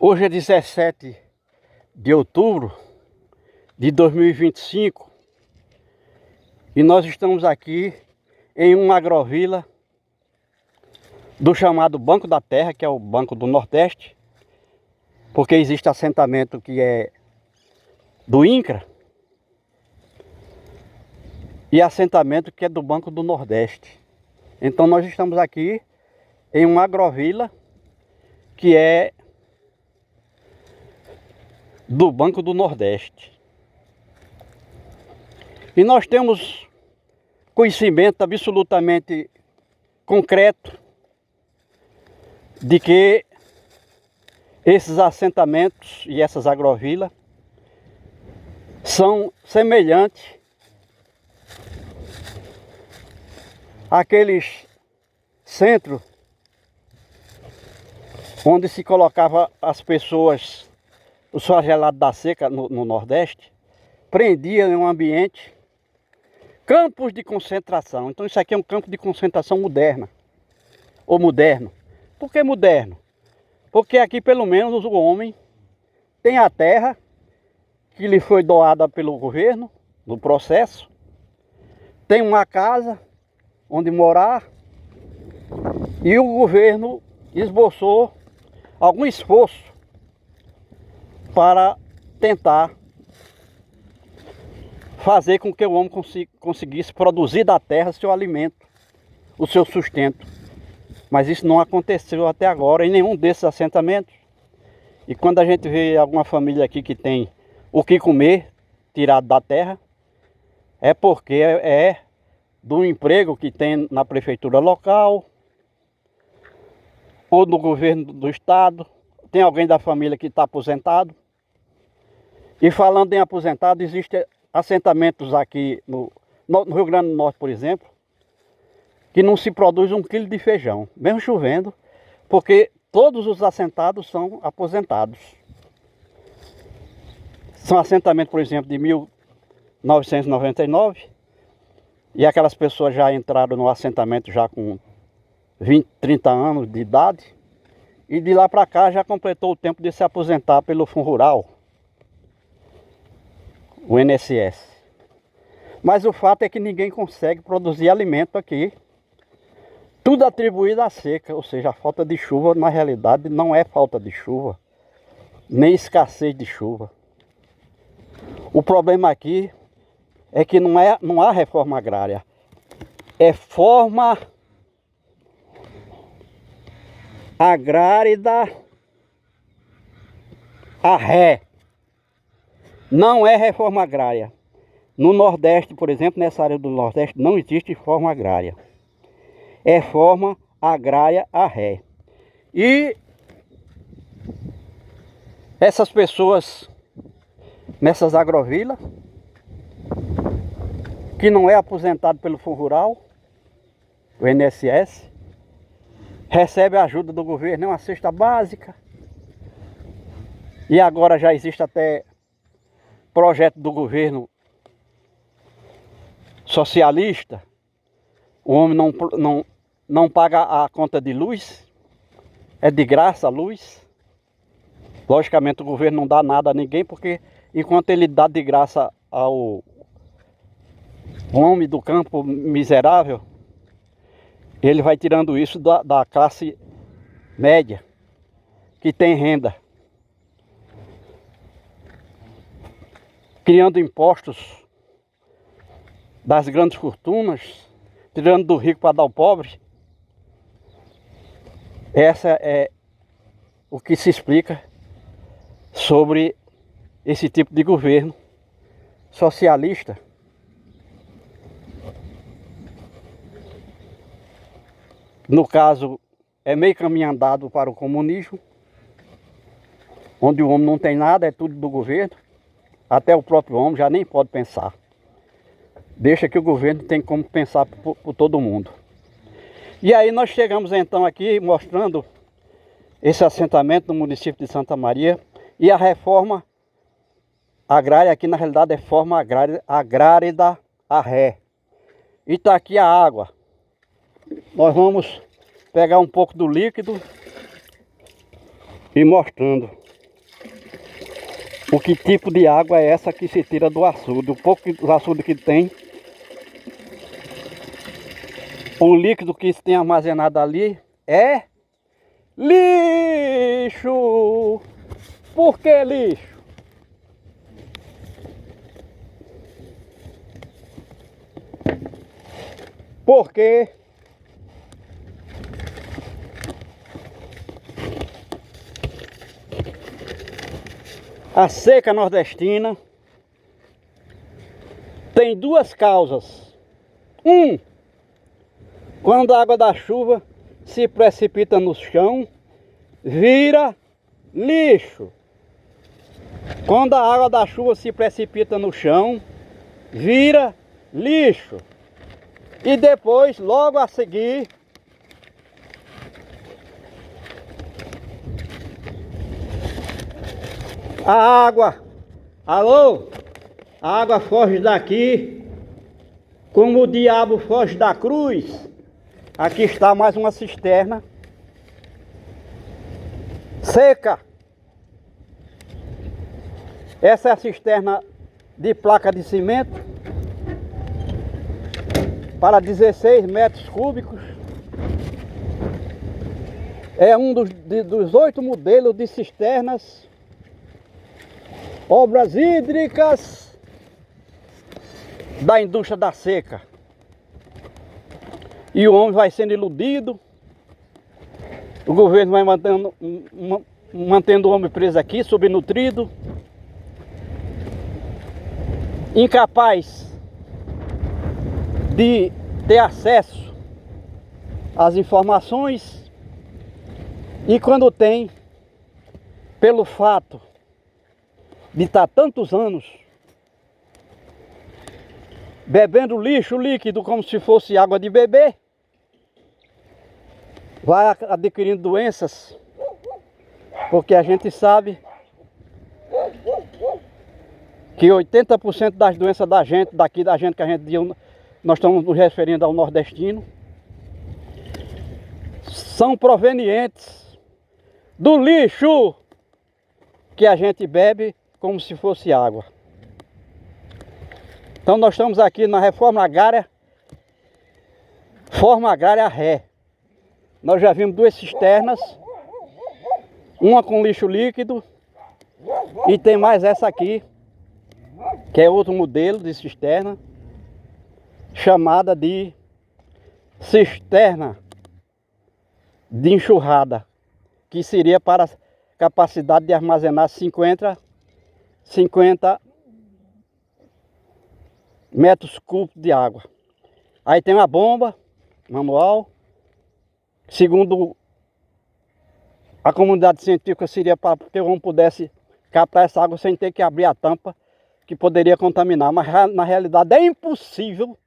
Hoje é 17 de outubro de 2025 e nós estamos aqui em uma agrovila do chamado Banco da Terra, que é o Banco do Nordeste, porque existe assentamento que é do INCRA e assentamento que é do Banco do Nordeste. Então nós estamos aqui em uma agrovila que é do Banco do Nordeste. E nós temos conhecimento absolutamente concreto de que esses assentamentos e essas agrovilas são semelhantes àqueles centros onde se colocava as pessoas, os flagelados da seca no Nordeste, prendia em um ambiente, campos de concentração. Então isso aqui é um campo de concentração moderna, ou moderno. Por que moderno? Porque aqui pelo menos o homem tem a terra que lhe foi doada pelo governo, no processo, tem uma casa onde morar e o governo esboçou algum esforço para tentar fazer com que o homem conseguisse produzir da terra seu alimento, o seu sustento. Mas isso não aconteceu até agora em nenhum desses assentamentos. E quando a gente vê alguma família aqui que tem o que comer tirado da terra, é porque é do emprego que tem na prefeitura local ou no governo do estado. Tem alguém da família que está aposentado. E falando em aposentado, existem assentamentos aqui no Rio Grande do Norte, por exemplo, que não se produz 1 quilo de feijão, mesmo chovendo, porque todos os assentados são aposentados. São assentamentos, por exemplo, de 1999, e aquelas pessoas já entraram no assentamento já com 20, 30 anos de idade, e de lá para cá já completou o tempo de se aposentar pelo Fundo Rural, o INSS. Mas o fato é que ninguém consegue produzir alimento aqui. Tudo atribuído à seca, ou seja, a falta de chuva, na realidade, não é falta de chuva, nem escassez de chuva. O problema aqui é que não há reforma agrária, é forma agrárida a ré. Não é reforma agrária. No Nordeste, por exemplo, nessa área do Nordeste, não existe forma agrária. É forma agrária a ré. E essas pessoas nessas agrovilas, que não é aposentado pelo Fundo Rural, o INSS, recebe a ajuda do governo, é uma cesta básica. E agora já existe até projeto do governo socialista. O homem não paga a conta de luz, é de graça a luz. Logicamente o governo não dá nada a ninguém, porque enquanto ele dá de graça ao homem do campo miserável, ele vai tirando isso da classe média, que tem renda. Criando impostos das grandes fortunas, tirando do rico para dar ao pobre. Essa é o que se explica sobre esse tipo de governo socialista. No caso, é meio caminho andado para o comunismo, onde o homem não tem nada, é tudo do governo. Até o próprio homem já nem pode pensar. Deixa que o governo tem como pensar por todo mundo. E aí nós chegamos então aqui mostrando esse assentamento no município de Santa Maria e a reforma agrária, aqui na realidade é forma agrárida a ré. E está aqui a água. Nós vamos pegar um pouco do líquido e mostrando. o que tipo de água é essa que se tira do açude. O pouco dos açudes que tem, o líquido que se tem armazenado ali é lixo. Por que lixo? Porque a seca nordestina tem duas causas. Quando a água da chuva se precipita no chão, vira lixo. Quando a água da chuva se precipita no chão, vira lixo. E depois, logo a seguir, a água, alô? A água foge daqui, como o diabo foge da cruz. Aqui está mais uma cisterna seca. Essa é a cisterna de placa de cimento para 16 metros cúbicos. É um dos 8 modelos de cisternas obras hídricas da indústria da seca. E o homem vai sendo iludido, o governo vai mantendo o homem preso aqui, subnutrido, incapaz de ter acesso às informações, e quando tem, pelo fato de estar tantos anos bebendo lixo líquido como se fosse água de beber, vai adquirindo doenças, porque a gente sabe que 80% das doenças da gente, daqui da gente, que a gente nós estamos nos referindo ao nordestino, são provenientes do lixo que a gente bebe como se fosse água. Então nós estamos aqui na reforma agrária Ré. Nós já vimos 2 cisternas, uma com lixo líquido e tem mais essa aqui, que é outro modelo de cisterna, chamada de cisterna de enxurrada, que seria para capacidade de armazenar 50 metros cúbicos de água. Aí tem uma bomba manual, segundo a comunidade científica, seria para que o homem pudesse captar essa água sem ter que abrir a tampa, que poderia contaminar, mas na realidade é impossível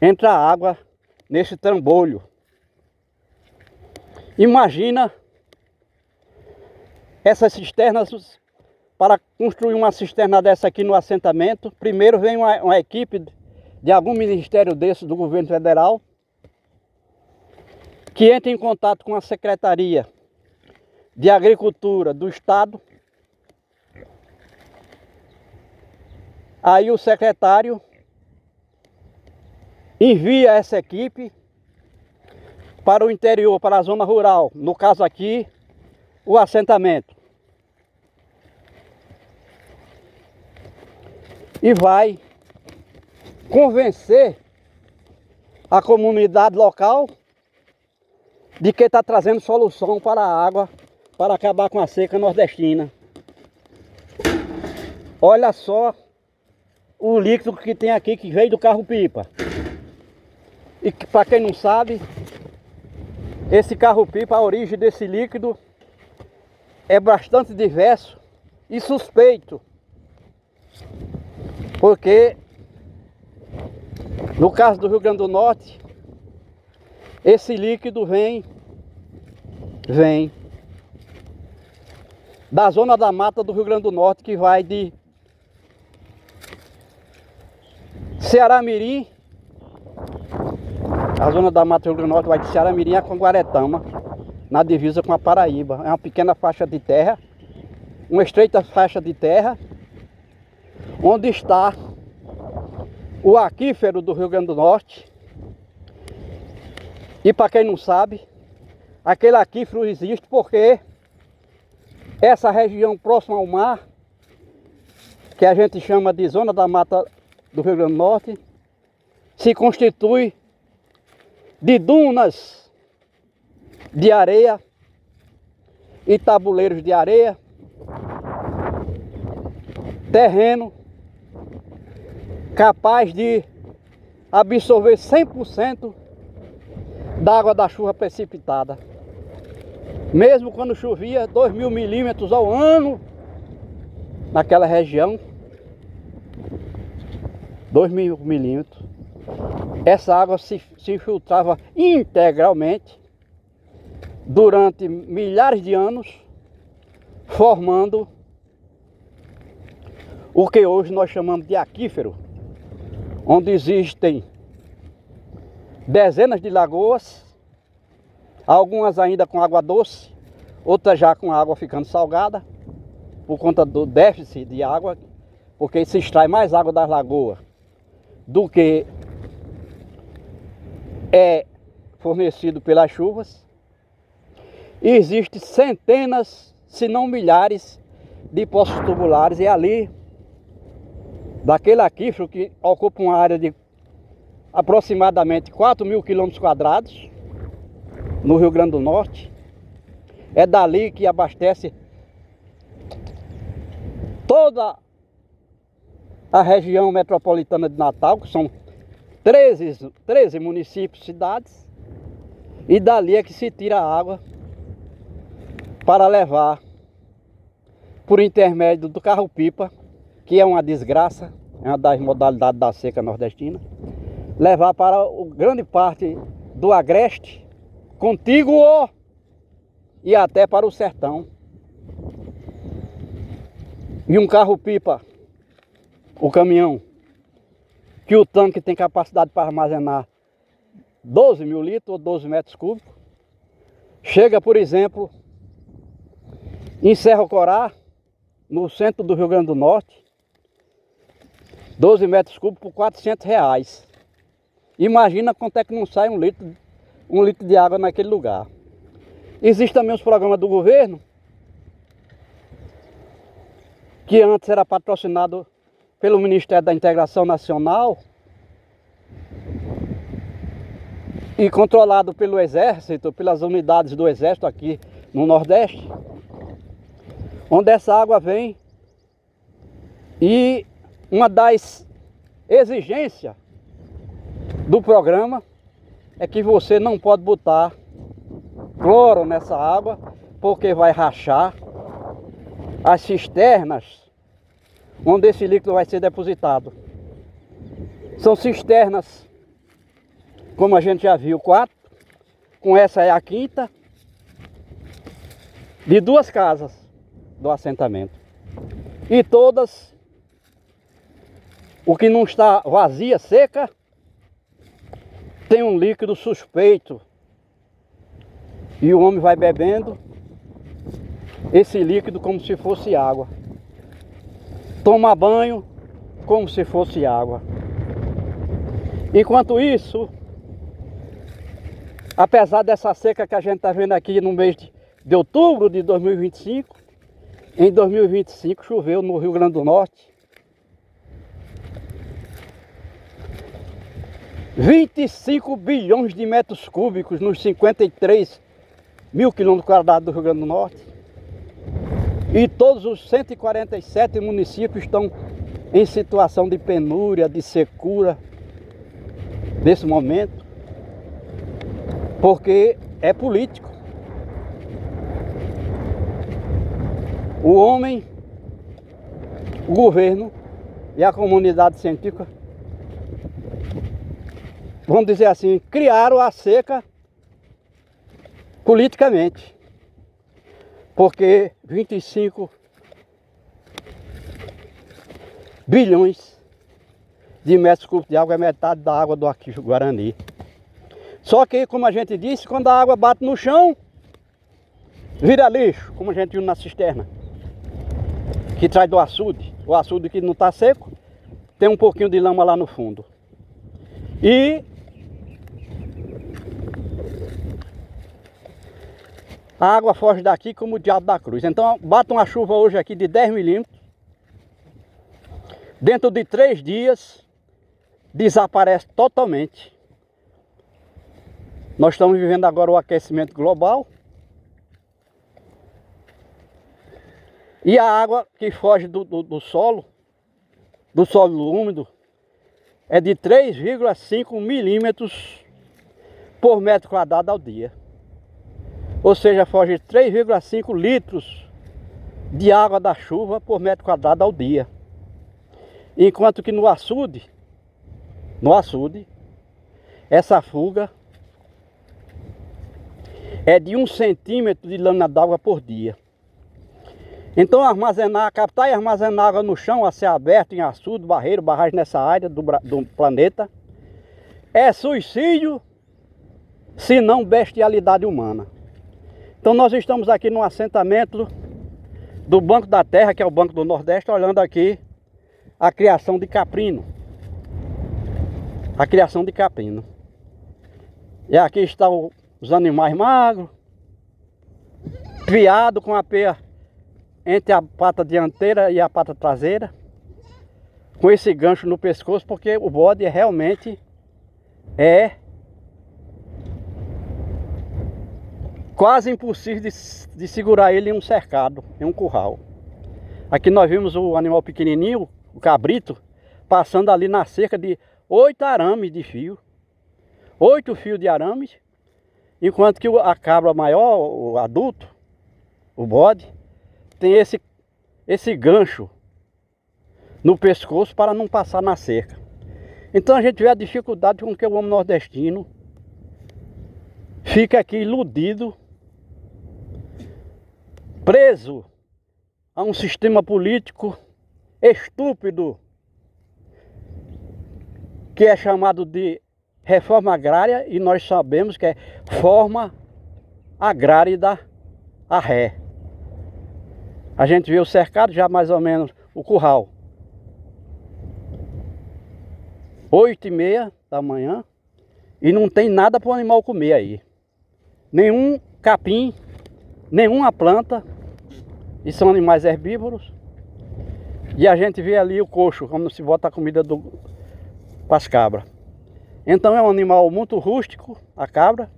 entrar água nesse trambolho. Imagina essas cisternas. Para construir uma cisterna dessa aqui no assentamento, primeiro vem uma equipe de algum ministério desse do governo federal, que entra em contato com a Secretaria de Agricultura do Estado. Aí o secretário envia essa equipe para o interior, para a zona rural, no caso aqui, o assentamento. E vai convencer a comunidade local de que está trazendo solução para a água, para acabar com a seca nordestina. Olha só o líquido que tem aqui, que veio do carro-pipa. E que, para quem não sabe, esse carro-pipa, a origem desse líquido é bastante diverso e suspeito. Porque, no caso do Rio Grande do Norte, esse líquido vem da zona da mata do Rio Grande do Norte, que vai de Ceará-Mirim, a zona da mata do Rio Grande do Norte vai de Ceará-Mirim a Guaretama, na divisa com a Paraíba. É uma pequena faixa de terra uma estreita faixa de terra, onde está o aquífero do Rio Grande do Norte. E para quem não sabe, aquele aquífero existe porque essa região próxima ao mar, que a gente chama de Zona da Mata do Rio Grande do Norte, se constitui de dunas de areia e tabuleiros de areia, terreno capaz de absorver 100% da água da chuva precipitada. Mesmo quando chovia 2.000 milímetros ao ano naquela região, 2.000 milímetros, essa água se infiltrava integralmente durante milhares de anos, formando o que hoje nós chamamos de aquífero, onde existem dezenas de lagoas, algumas ainda com água doce, outras já com água ficando salgada, por conta do déficit de água, porque se extrai mais água das lagoas do que é fornecido pelas chuvas. E existem centenas, se não milhares, de poços tubulares, e ali, daquele aquífero que ocupa uma área de aproximadamente 4.000 quilômetros quadrados, no Rio Grande do Norte, é dali que abastece toda a região metropolitana de Natal, que são 13 municípios, cidades, e dali é que se tira a água para levar por intermédio do carro-pipa, que é uma desgraça, é uma das modalidades da seca nordestina, levar para grande parte do agreste, contíguo e até para o sertão. E um carro-pipa, o caminhão, que o tanque tem capacidade para armazenar 12.000 litros ou 12 metros cúbicos, chega, por exemplo, em Serra Corá, no centro do Rio Grande do Norte, 12 metros cúbicos por R$400. Imagina quanto é que não sai um litro de água naquele lugar. Existem também os programas do governo, que antes era patrocinado pelo Ministério da Integração Nacional e controlado pelo Exército, pelas unidades do Exército aqui no Nordeste, onde essa água vem, e uma das exigências do programa é que você não pode botar cloro nessa água, porque vai rachar as cisternas onde esse líquido vai ser depositado. São cisternas, como a gente já viu, 4, com essa é a quinta, de 2 casas do assentamento. E todas, o que não está vazia, seca, tem um líquido suspeito. E o homem vai bebendo esse líquido como se fosse água. Toma banho como se fosse água. Enquanto isso, apesar dessa seca que a gente está vendo aqui no mês de outubro de 2025, em 2025 choveu no Rio Grande do Norte 25 bilhões de metros cúbicos nos 53.000 quilômetros quadrados do Rio Grande do Norte. E todos os 147 municípios estão em situação de penúria, de secura, nesse momento, porque é político. O homem, o governo e a comunidade científica, vamos dizer assim, criaram a seca politicamente. Porque 25 bilhões de metros cúbicos de água é metade da água do Aquífero Guarani. Só que, como a gente disse, quando a água bate no chão, vira lixo, como a gente viu na cisterna. que traz do açude. O açude que não está seco, tem um pouquinho de lama lá no fundo. E a água foge daqui como o diabo da cruz. Então bate uma chuva hoje aqui de 10 milímetros. Dentro de 3 dias desaparece totalmente. Nós estamos vivendo agora o aquecimento global. E a água que foge do solo úmido, é de 3,5 milímetros por metro quadrado ao dia. Ou seja, foge 3,5 litros de água da chuva por metro quadrado ao dia. Enquanto que no açude, essa fuga é de 1 centímetro de lâmina d'água por dia. Então captar e armazenar água no chão, a céu aberto, em açude, barreiro, barragem nessa área do planeta, é suicídio, se não bestialidade humana. Então nós estamos aqui no assentamento do Banco da Terra, que é o Banco do Nordeste, olhando aqui a criação de caprino. A criação de caprino. E aqui estão os animais magros, criado com a peia entre a pata dianteira e a pata traseira, com esse gancho no pescoço, porque o bode realmente é quase impossível de segurar ele em um cercado, em um curral. Aqui nós vimos o animal pequenininho, o cabrito, passando ali na cerca de 8 arames de fio. 8 fios de arames, enquanto que a cabra maior, o adulto, o bode, tem esse gancho no pescoço para não passar na cerca. Então a gente vê a dificuldade com que o homem nordestino fica aqui iludido, preso a um sistema político estúpido, que é chamado de reforma agrária, e nós sabemos que é forma agrária da arré. A gente vê o cercado já mais ou menos, o curral, 8h30 da manhã, e não tem nada para o animal comer aí. Nenhum capim, nenhuma planta, e são animais herbívoros. E a gente vê ali o coxo, como se bota a comida para as cabras. Então é um animal muito rústico, a cabra,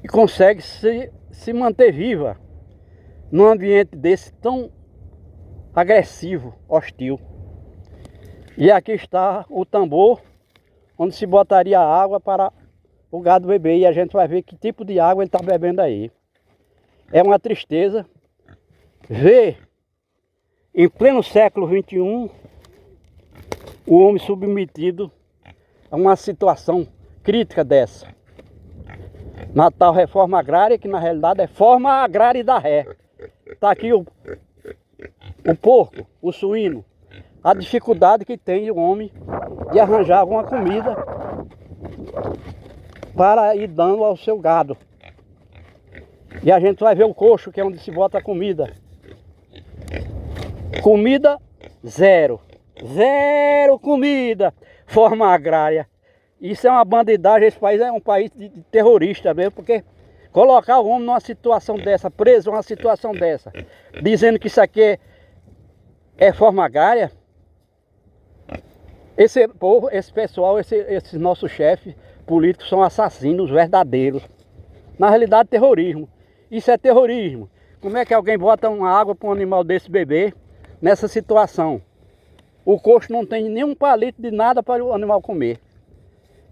e consegue se manter viva num ambiente desse tão agressivo, hostil. E aqui está o tambor onde se botaria água para o gado beber, e a gente vai ver que tipo de água ele está bebendo aí. É uma tristeza ver em pleno século XXI o homem submetido a uma situação crítica dessa. Na tal reforma agrária, que na realidade é forma agrária da ré. Está aqui o porco, o suíno, a dificuldade que tem o homem de arranjar alguma comida para ir dando ao seu gado. E a gente vai ver o coxo, que é onde se bota a comida. Comida zero. Zero comida. Forma agrária. Isso é uma bandidagem. Esse país é um país de terrorista mesmo, porque colocar o homem numa situação dessa, preso numa situação dessa, dizendo que isso aqui é forma agrária. Esse povo, esse pessoal, esses nossos chefes políticos são assassinos verdadeiros. Na realidade, terrorismo. Isso é terrorismo. Como é que alguém bota uma água para um animal desse beber nessa situação? O coxo não tem nenhum palito de nada para o animal comer.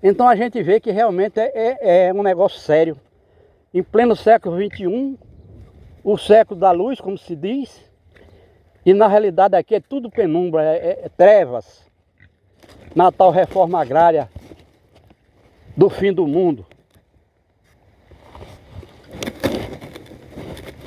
Então a gente vê que realmente é um negócio sério. Em pleno século XXI, o século da luz, como se diz, e na realidade aqui é tudo penumbra, é trevas. Na tal reforma agrária do fim do mundo.